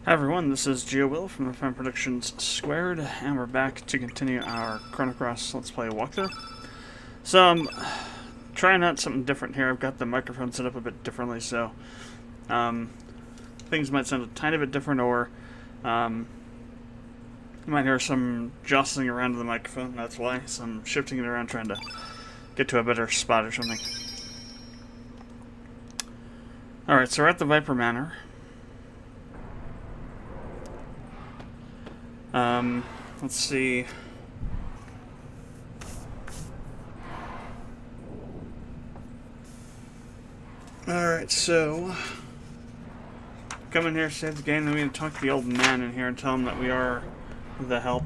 Hi everyone, this is GeoWill from the Fan Productions Squared, and we're back to continue our Chrono Let's Play walkthrough. So I'm trying out something different here. I've got the microphone set up a bit differently, so things might sound a tiny bit different, or you might hear some jostling around of the microphone. That's why. So I'm shifting it around, trying to get to a better spot or something. Alright, so we're at the Viper Manor. Let's see. Alright, so come in here, save the game, then we need to talk to the old man in here and tell him that we are the help.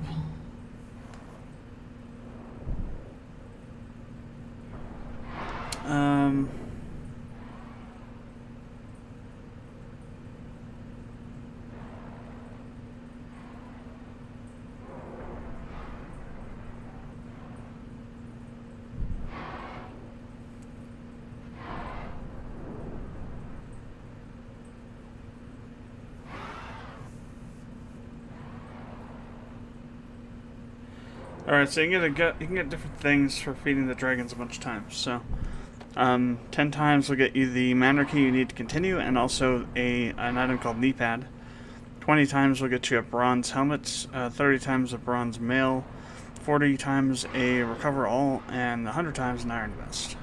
Alright, so you can get different things for feeding the dragons a bunch of times. So, 10 times will get you the manor key you need to continue, and also an item called knee pad. 20 times will get you a bronze helmet, 30 times a bronze mail, 40 times a recover all, and 100 times an iron vest.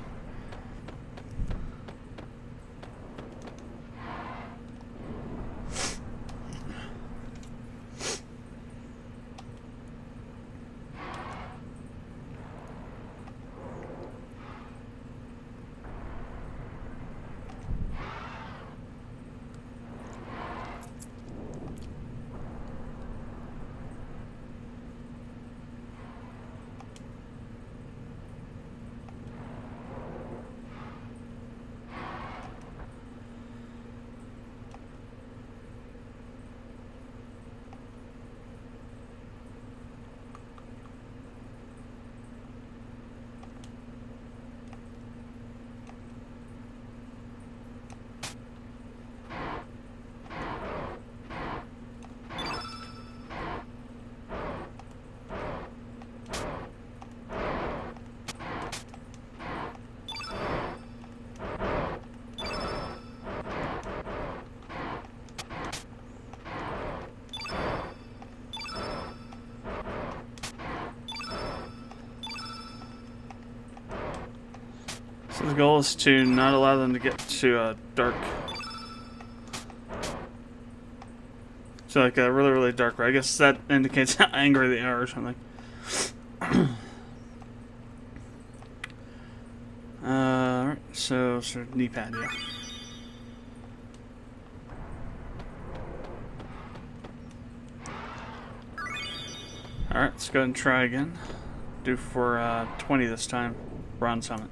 So the goal is to not allow them to get to a dark, so like a really, really dark red. I guess that indicates how angry they are or something. Alright, so knee pad, yeah. Alright, let's go ahead and try again. Do for 20 this time. Bronze helmet.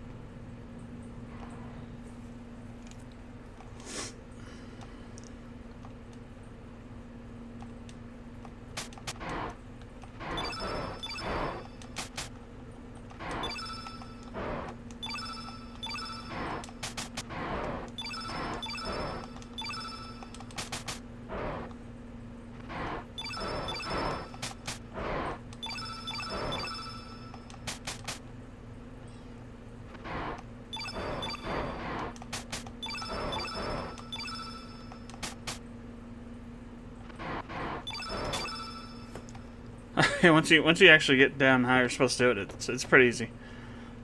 once you actually get down how you're supposed to do it, it's pretty easy.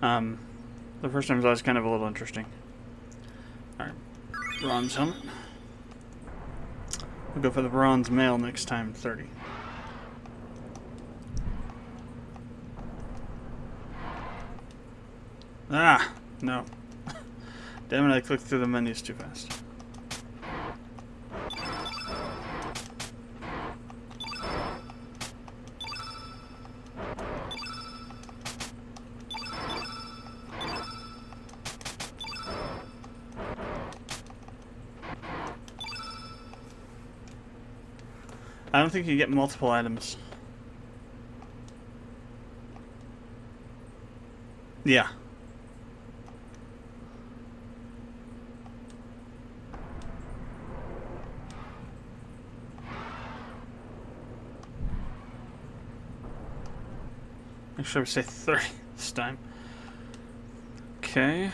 The first time is always kind of a little interesting. Alright, bronze helmet. We'll go for the bronze mail next time, 30. Ah, no. Damn it, I clicked through the menus too fast. I don't think you get multiple items. Yeah. Actually, we say 30 this time. Okay.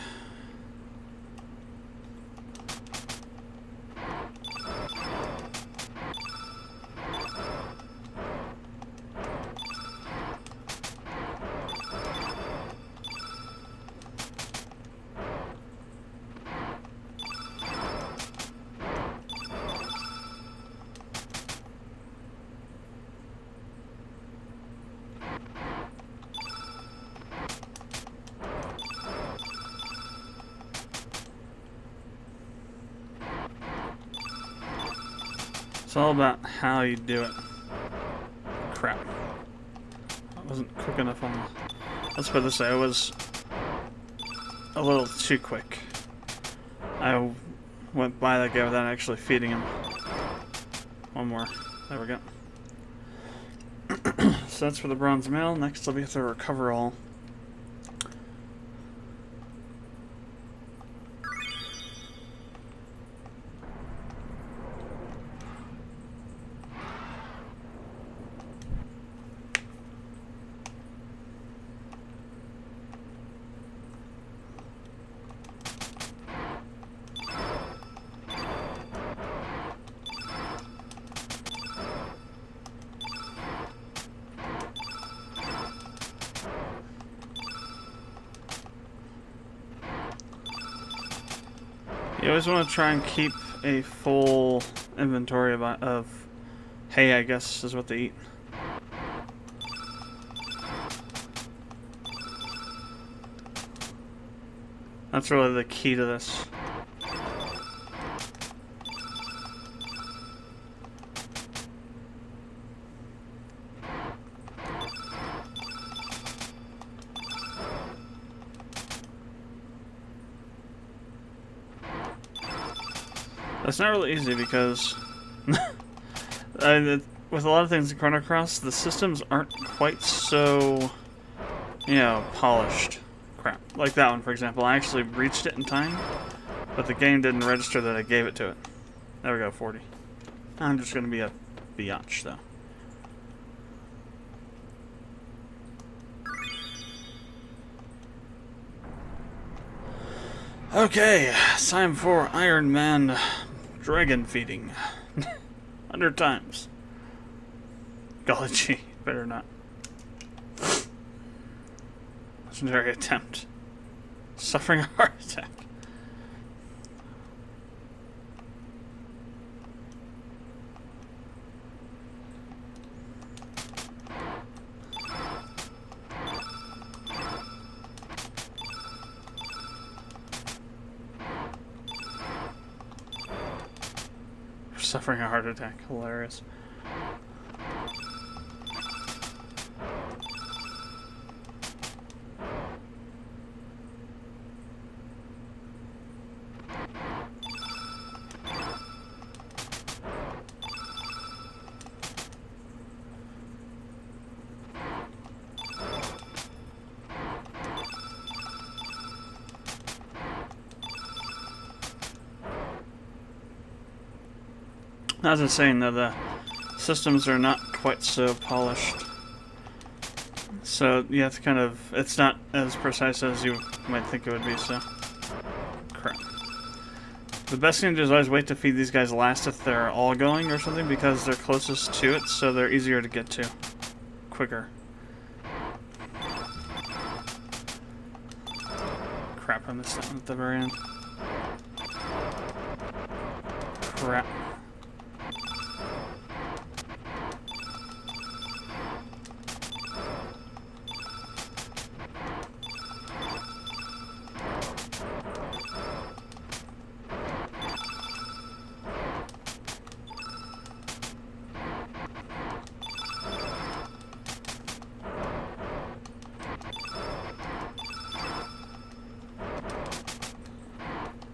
It's all about how you do it. Crap. I wasn't quick enough on the... Let's put it this way, I was a little too quick. I went by that guy without actually feeding him. One more. There we go. So that's for the bronze mail. Next I'll be able to recover all. You always want to try and keep a full inventory of hay, I guess, is what they eat. That's really the key to this. It's not really easy because with a lot of things in Chrono Cross, the systems aren't quite so, you know, polished. Crap. Like that one, for example. I actually reached it in time, but the game didn't register that I gave it to it. There we go, 40. I'm just going to be a biatch, though. Okay, it's time for Iron Man dragon feeding. 100 times. Golly gee, better not. Legendary attempt. Suffering a heart attack. Suffering a heart attack. Hilarious. As I was saying, though, the systems are not quite so polished. So you have to kind of... It's not as precise as you might think it would be, so... Crap. The best thing to do is always wait to feed these guys last if they're all going or something, because they're closest to it, so they're easier to get to. Quicker. Crap, I missed that one at the very end. Crap.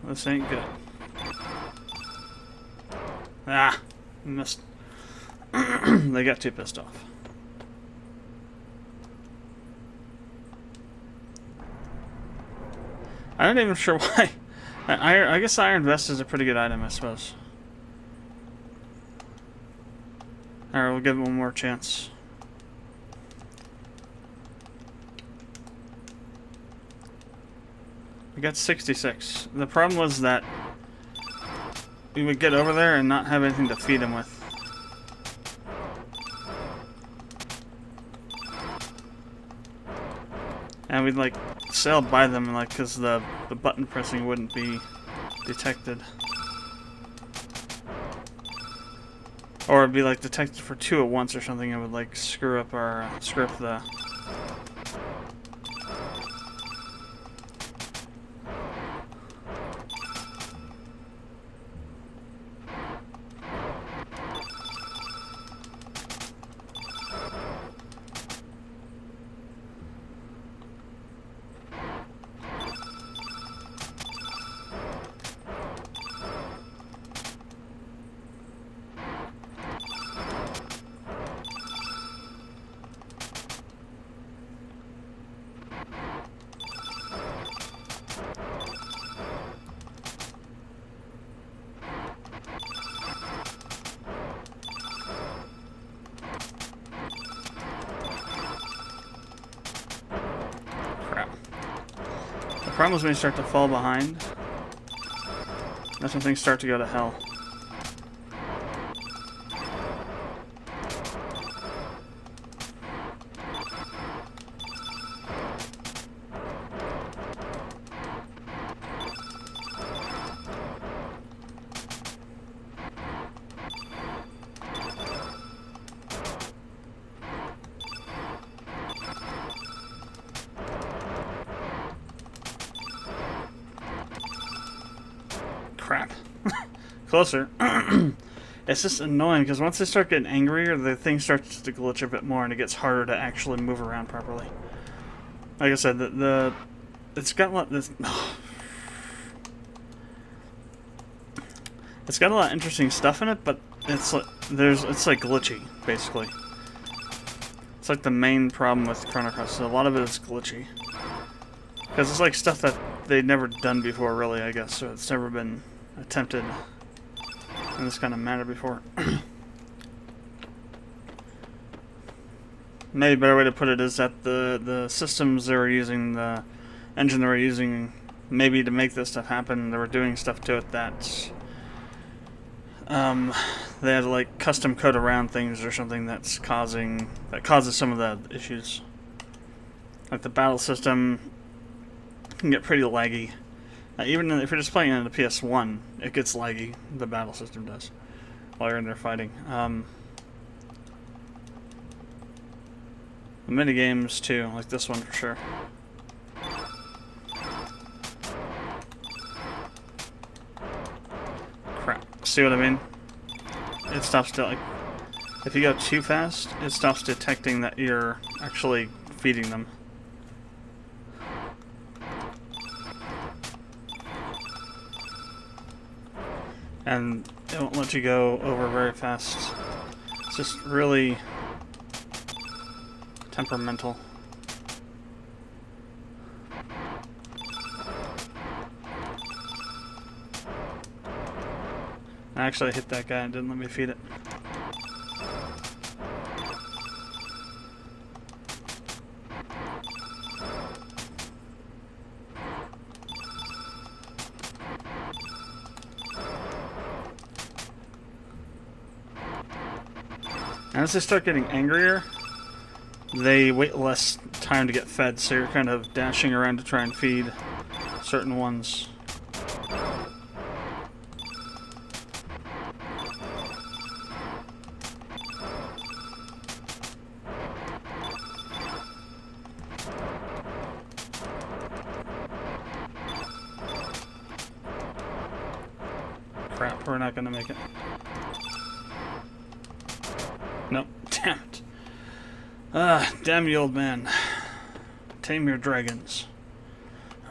This ain't good. Ah, missed. They got too pissed off. I'm not even sure why. I guess Iron Vest is a pretty good item, I suppose. Alright, we'll give it one more chance. We got 66. The problem was that we would get over there and not have anything to feed him with. And we'd like sail by them, like, because the button pressing wouldn't be detected. Or it'd be like detected for 2 at once or something. It would like screw up the. The problem is when you start to fall behind, that's when things start to go to hell. Crap. Closer. It's just annoying because once they start getting angrier, the thing starts to glitch a bit more and it gets harder to actually move around properly. Like I said, it's got a lot. It's got a lot of interesting stuff in it, but it's like glitchy basically. It's like the main problem with Chrono Cross. A lot of it is glitchy because it's like stuff that they'd never done before, really. I guess so. It's never been attempted in this kind of manner before. Maybe a better way to put it is that the systems they were using, the engine they were using, maybe to make this stuff happen, they were doing stuff to it that they had to like custom code around things or something that causes some of the issues. Like the battle system can get pretty laggy. Even if you're just playing on the PS1, it gets laggy. The battle system does while you're in there fighting. The mini games too, like this one for sure. Crap. See what I mean? It stops like if you go too fast, it stops detecting that you're actually feeding them. And it won't let you go over very fast. It's just really temperamental. I actually hit that guy and didn't let me feed it. And as they start getting angrier, they wait less time to get fed, so you're kind of dashing around to try and feed certain ones. Crap, we're not gonna make it. Nope, damn it. Damn you, old man. Tame your dragons.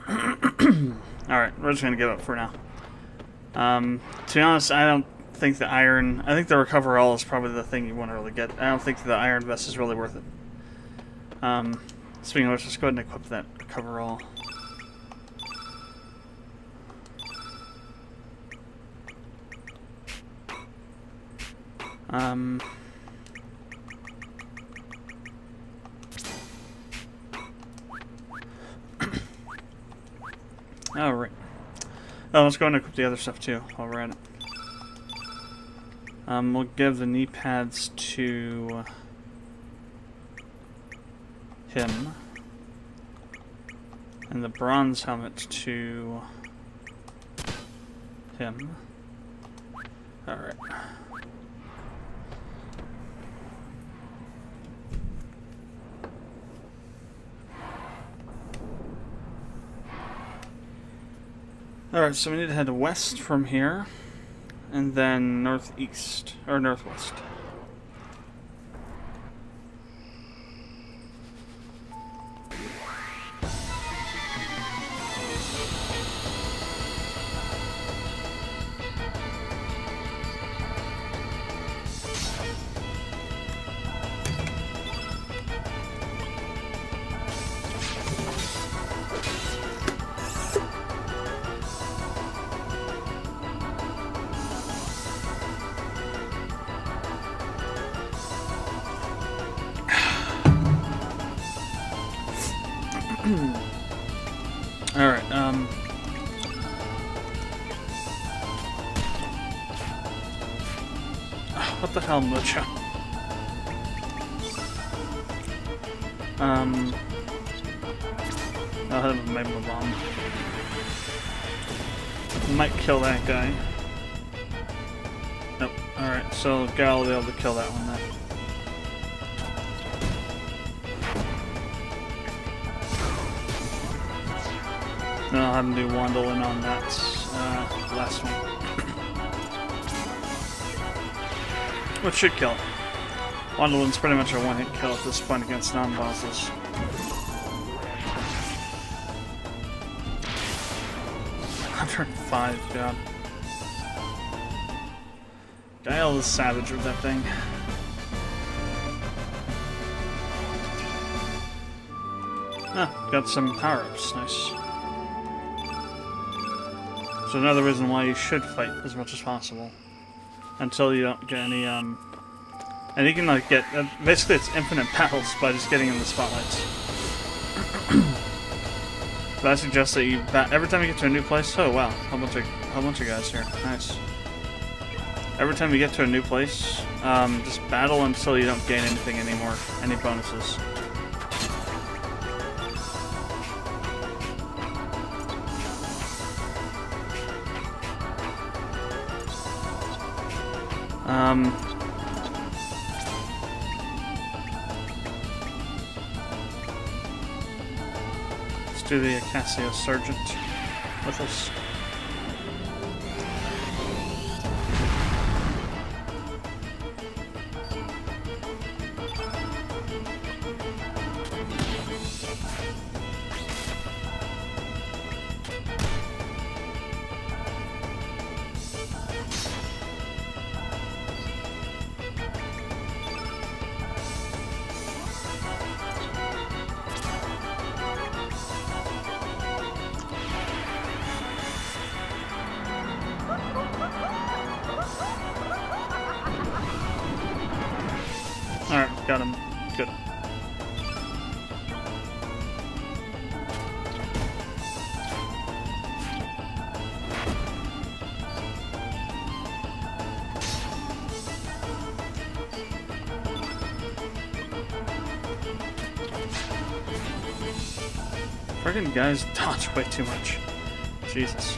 Alright, we're just gonna give up for now. To be honest, I don't think the iron... I think the recover all is probably the thing you want to really get. I don't think the iron vest is really worth it. Speaking of which, let's go ahead and equip that recover all. Oh, let's go and equip the other stuff too while we're at it. We'll give the knee pads to him. And the bronze helmet to him. Alright. Alright, so we need to head west from here, and then northeast, or northwest. Alright, what the hell, Mucho? I'll hit him with Magma Bomb. Might kill that guy. Nope. Alright, so Gal will be able to kill that one then. Then I'll have him do Wandolin on that last one. Which should kill it. Wandolin's pretty much a one-hit kill at this point against non-bosses. $105, god. Guile is savage with that thing. Ah, got some power-ups, nice. So another reason why you should fight as much as possible. Until you don't get any, and you can, like, get, basically it's infinite battles by just getting in the spotlights. But I suggest that you, every time you get to a new place, oh wow, a bunch of guys here, nice. Every time you get to a new place, just battle until you don't gain anything anymore, any bonuses. Let's do the Acacia Sergeant with us. Alright, got him. Good. Friggin' guys dodge way too much. Jesus.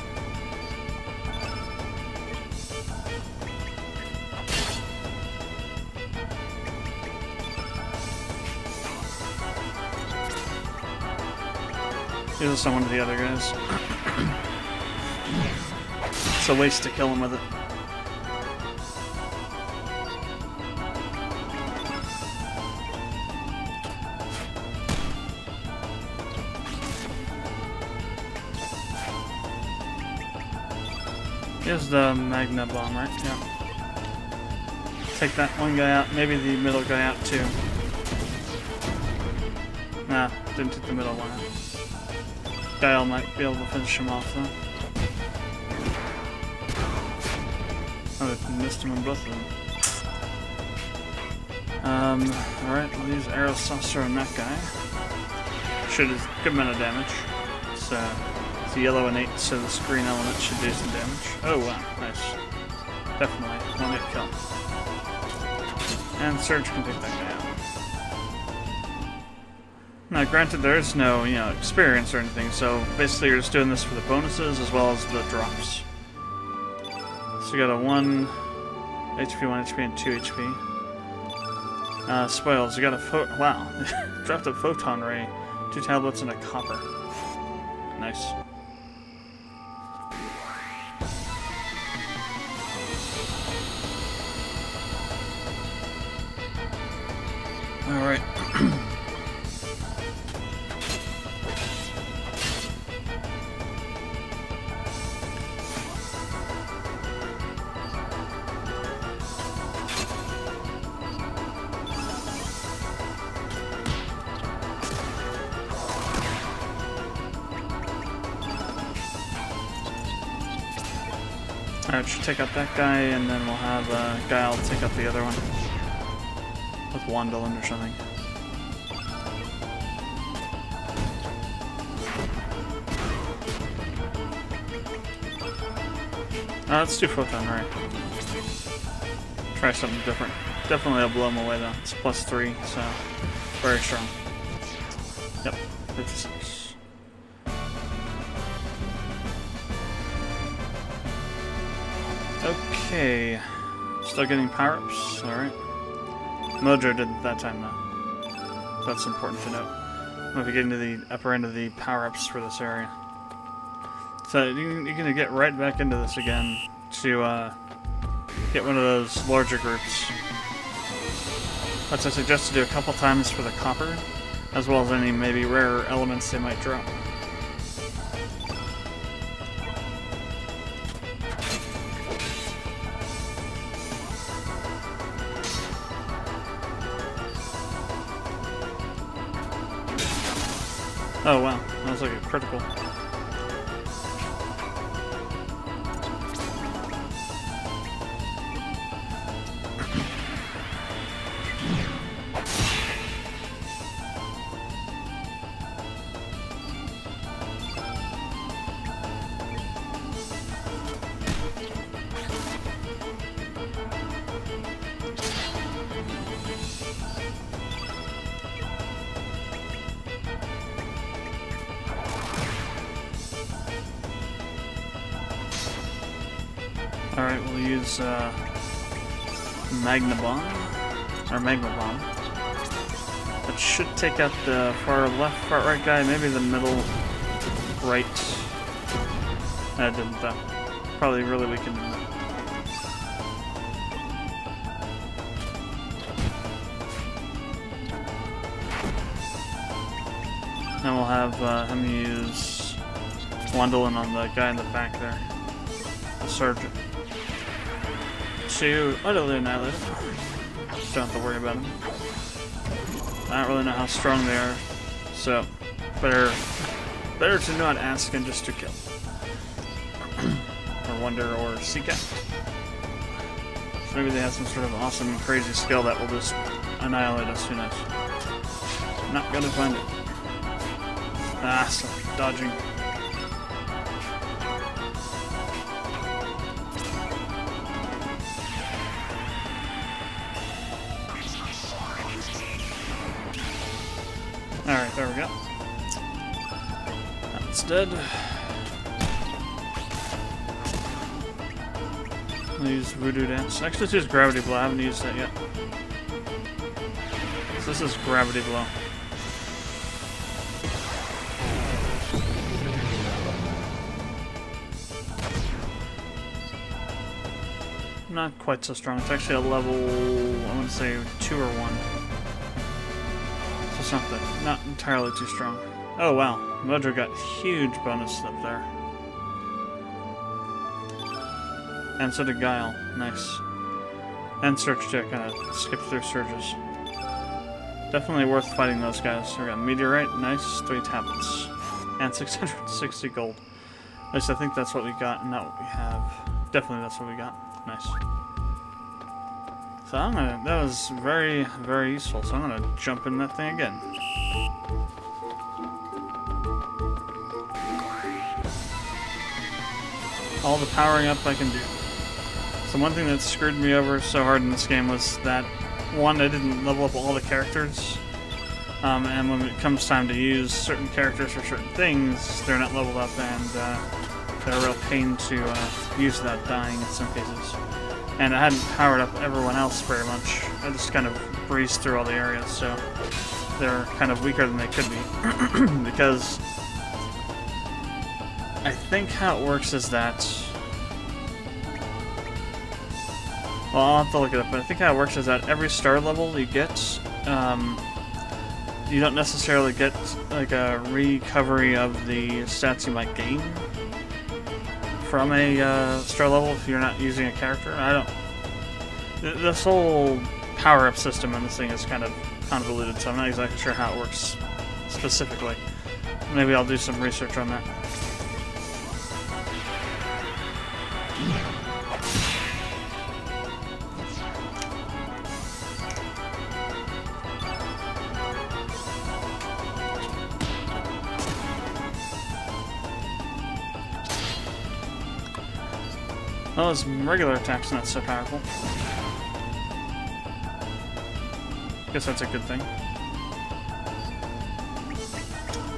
Here's someone of the other guys. It's a waste to kill him with it. Here's the Magna Bomb, right? Yeah. Take that one guy out, maybe the middle guy out too. Nah, didn't take the middle one out. Guile might be able to finish him off though. Oh, I missed him on both of them. Alright, we'll use Arrow Saucer on that guy. Should have a good amount of damage. So, It's yellow and 8, so this green element should do some damage. Oh wow, nice. Definitely. 1-hit kill. And Surge can take that guy out. Now granted there is no, experience or anything, so basically you're just doing this for the bonuses as well as the drops. So you got a 1 HP, 1 HP, and 2 HP. Spoils, you got a wow. Dropped a photon ray, 2 tablets, and a copper. Nice. Alright. Alright, should take out that guy, and then we'll have Guile take out the other one. With Wandolin or something. Let's do Photon Ray. Try something different. Definitely will blow him away though. It's +3, so very strong. Yep, 56. Okay. Still getting power-ups, alright. Mojo didn't that time though. That's important to note. We'll be getting to the upper end of the power-ups for this area. So you're gonna get right back into this again to get one of those larger groups. Which I suggest to do a couple times for the copper, as well as any maybe rarer elements they might drop. Oh wow, that was like a critical. Alright, we'll use Magna Bomb, or Magma Bomb. That should take out the far left, far right guy, maybe the middle right. That didn't though. Probably really weakened him. Then we'll have him use Wandolin on the guy in the back there. The Sergeant. To utterly annihilate him. Just don't have to worry about him. I don't really know how strong they are, so better to not ask and just to kill. Or wonder or seek out. So maybe they have some sort of awesome crazy skill that will just annihilate us, who knows. Not gonna find it. Ah, stop dodging. Alright, there we go. That's dead. I'll use Voodoo Dance. Actually, let's use Gravity Blow. I haven't used that yet. So this is Gravity Blow. Not quite so strong. It's actually a level, I want to say 2 or 1. So it's not entirely too strong. Oh wow, Mojo got huge bonus up there. And so did Guile. Nice. And Surge too, I kind of skipped through Surges. Definitely worth fighting those guys. We got Meteorite, nice, 3 tablets. And 660 gold. At least I think that's what we got, and not what we have. Definitely that's what we got. Nice. So that was very, very useful. So I'm gonna jump in that thing again. all the powering up I can do. So one thing that screwed me over so hard in this game was that, one, I didn't level up all the characters, and when it comes time to use certain characters for certain things, they're not leveled up, and they're a real pain to use without dying in some cases. And I hadn't powered up everyone else very much. I just kind of breezed through all the areas, so they're kind of weaker than they could be. Because I think how it works is that... Well, I'll have to look it up, but I think how it works is that every star level you get, you don't necessarily get like a recovery of the stats you might gain from a star level if you're not using a character. I don't... This whole power-up system in this thing is kind of convoluted, so I'm not exactly sure how it works specifically. Maybe I'll do some research on that. Well, his regular attack's not so powerful. Guess that's a good thing.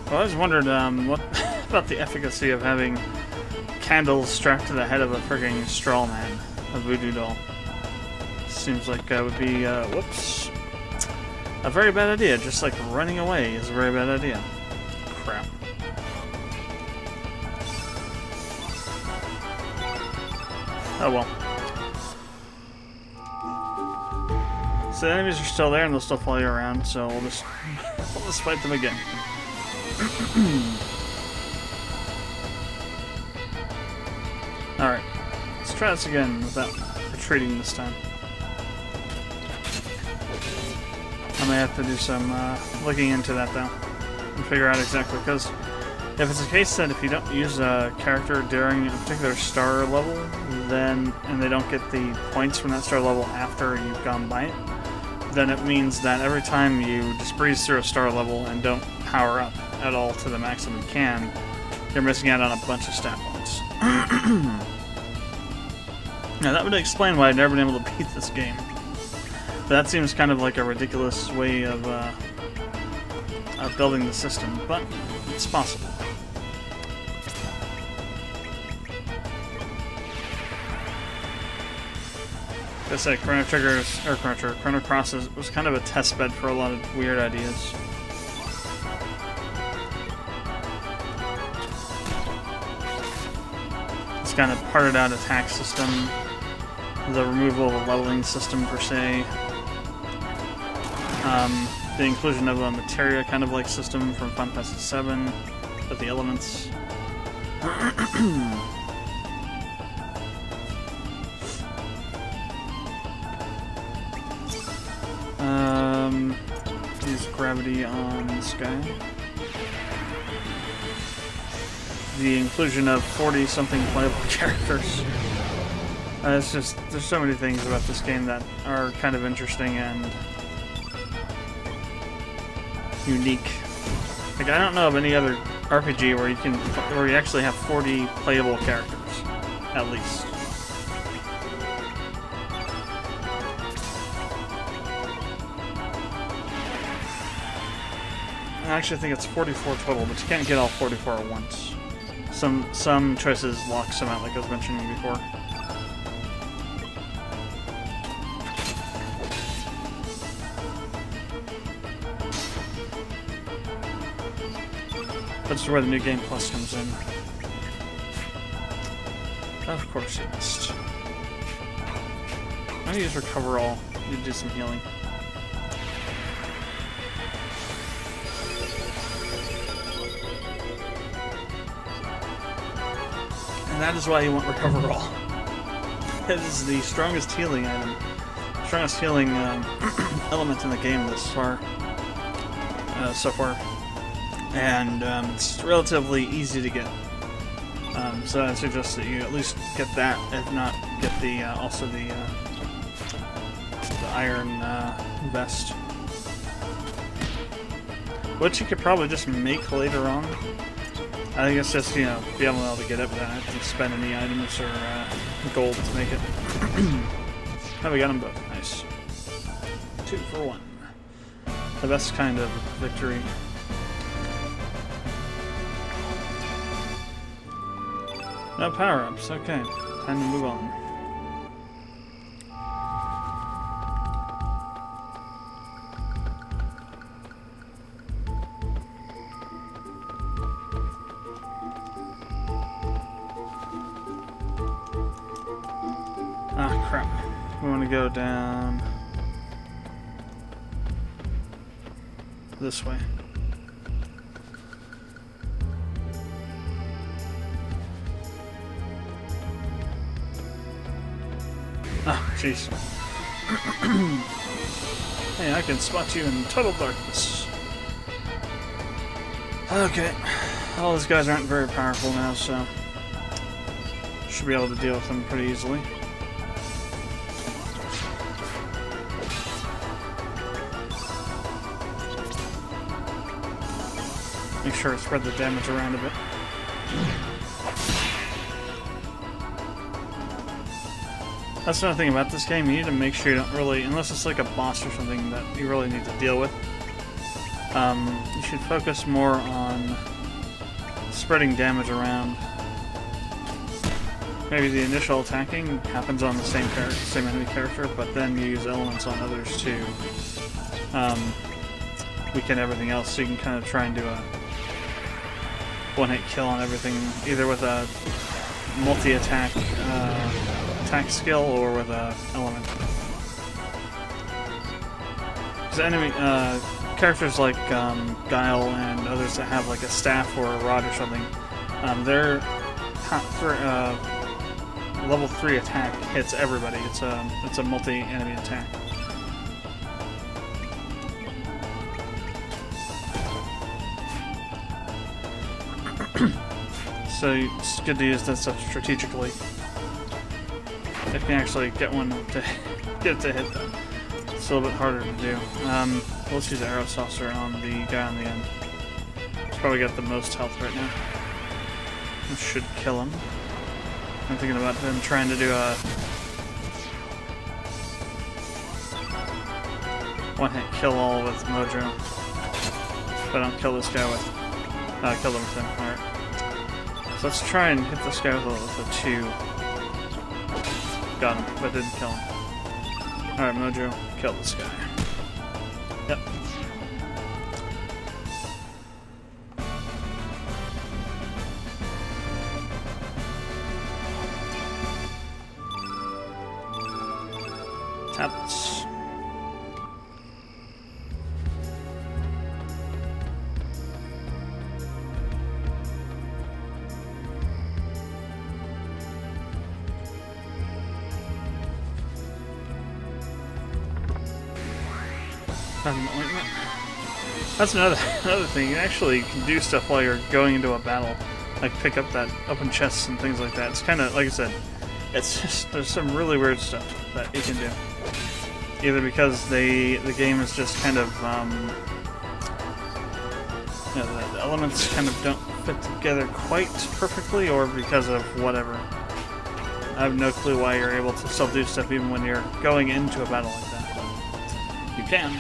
Well, I was wondered what about the efficacy of having candles strapped to the head of a frigging straw man, a voodoo doll. Seems like that would be, whoops, a very bad idea. Just like running away is a very bad idea. Crap. Oh well. So the enemies are still there and they'll still follow you around, so we'll just fight them again. Alright. Let's try this again without retreating this time. I may have to do some looking into that though and figure out exactly, because if it's the case that if you don't use a character during a particular star level, then and they don't get the points from that star level after you've gone by it, then it means that every time you just breeze through a star level and don't power up at all to the maximum you can, you're missing out on a bunch of stat points. Now that would explain why I've never been able to beat this game. But that seems kind of like a ridiculous way of building the system, but it's possible. Like I said, Chrono Cross was kind of a test bed for a lot of weird ideas. It's kind of parted out attack system, the removal of a leveling system per se, the inclusion of a materia kind of like system from Final Fantasy VII with the elements. Use gravity on this guy. The inclusion of 40-something playable characters. It's just, there's so many things about this game that are kind of interesting and unique. Like, I don't know of any other RPG where you actually have 40 playable characters, at least. I actually think it's 44 total, but you can't get all 44 at once. Some choices lock some out, like I was mentioning before. That's where the New Game Plus comes in. Of course you must. I'm gonna use Recover All. Need to do some healing. And that is why you want Recover All. It is the strongest healing item. Strongest healing element in the game so far. And it's relatively easy to get. So I suggest that you at least get that, if not get the also the iron vest, which you could probably just make later on. I think it's just, you know, being able to get it without having to spend any items or gold to make it. Oh, we got them both. Nice. 2 for 1. The best kind of victory. No power-ups. Okay. Time to move on. Ah, crap. We want to go down this way. Oh, jeez. Hey, I can spot you in total darkness. Okay. All those guys aren't very powerful now, so should be able to deal with them pretty easily. Make sure to spread the damage around a bit. That's another thing about this game, you need to make sure you don't really, unless it's like a boss or something that you really need to deal with, you should focus more on spreading damage around. Maybe the initial attacking happens on the same enemy character, but then you use elements on others to weaken everything else, so you can kind of try and do a one-hit kill on everything, either with a multi-attack attack skill or with a element. Because enemy characters like Guile and others that have like a staff or a rod or something, their level 3 attack hits everybody. It's a multi-enemy attack. So it's good to use that stuff strategically. If you can actually get one to get it to hit them. It's a little bit harder to do. Let's use the arrow saucer on the guy on the end. He's probably got the most health right now. This should kill him. I'm thinking about them trying to do a one-hit kill all with Mojo. If I don't kill this guy with... kill him with him. Alright. So let's try and hit this guy with a 2. Got him, but didn't kill him. Alright, Mojo, kill this guy. Yep. Tablets. Ointment. That's another thing. You actually can do stuff while you're going into a battle, like pick up that open chests and things like that. It's kind of like I said. It's just there's some really weird stuff that you can do. Either because the game is just kind of you know, the elements kind of don't fit together quite perfectly, or because of whatever. I have no clue why you're able to still do stuff even when you're going into a battle like that. But you can.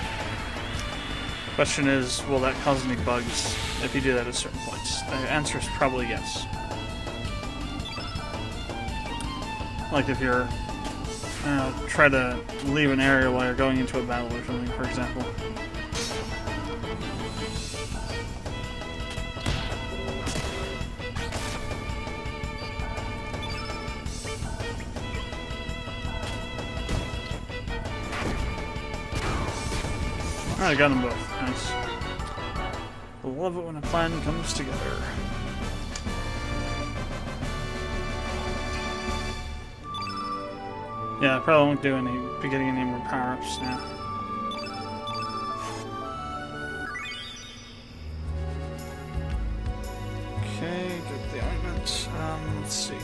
Question is, will that cause any bugs if you do that at certain points? The answer is probably yes. Like if you're try to leave an area while you're going into a battle or something, for example. I got them both. Nice. I love it when a plan comes together. Yeah, I probably won't be getting any more power-ups now. Okay, get the ointments. Let's see.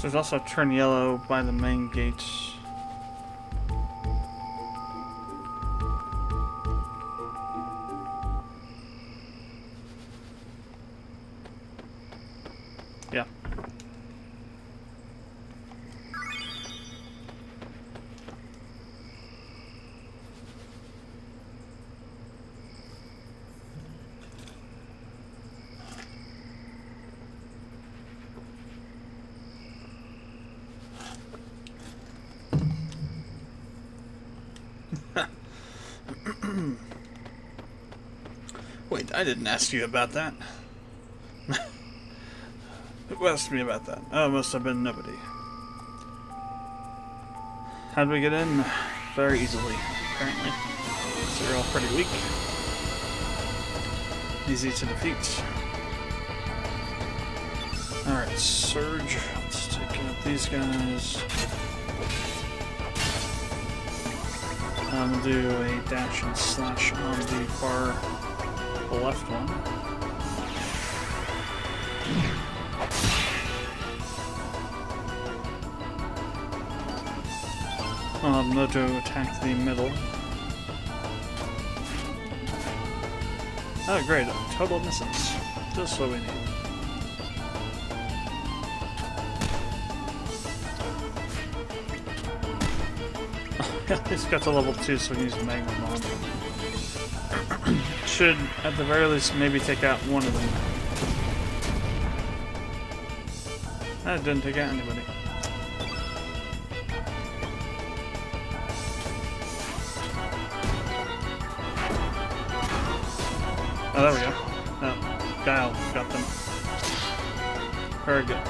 There's also a turn yellow by the main gate. Yeah. Wait, I didn't ask you about that. Who asked me about that? Oh, it must have been nobody. How did we get in? Very easily, apparently. So they're all pretty weak. Easy to defeat. Alright, Surge. Let's take out these guys. We'll do a dash and slash on the far left one. Moto attack the middle. Oh great, total misses. Just what we need. He's got to level 2 so he can use Magma Bomb. Should, at the very least, maybe take out one of them. That didn't take out anybody. Oh, there we go. Oh, Guile got them. Very good.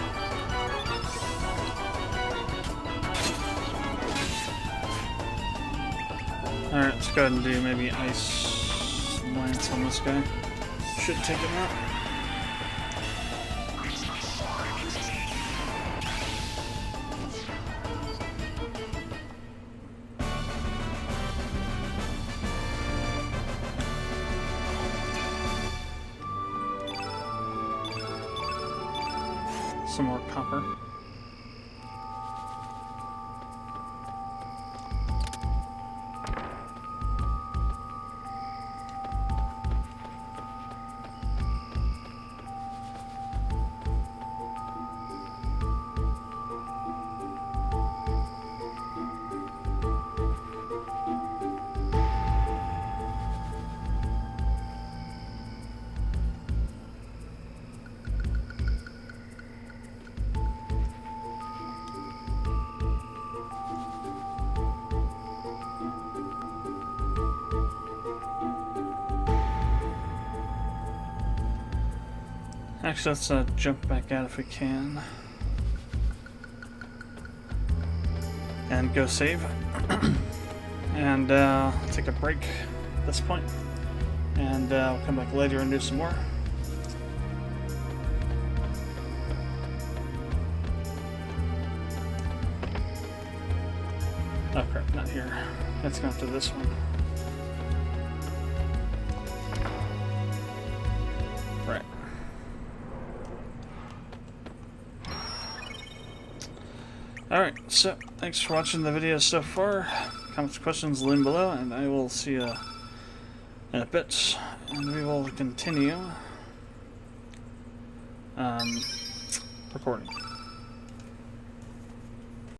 Alright, let's go ahead and do maybe Ice Lance on this guy. Should take him out. Some more copper. Actually, let's jump back out if we can. And go save. And take a break at this point. And we'll come back later and do some more. Oh crap, not here. Let's go to this one. Right. Alright, so thanks for watching the video so far. Comments, questions, leave them below, and I will see you in a bit. And we will continue recording.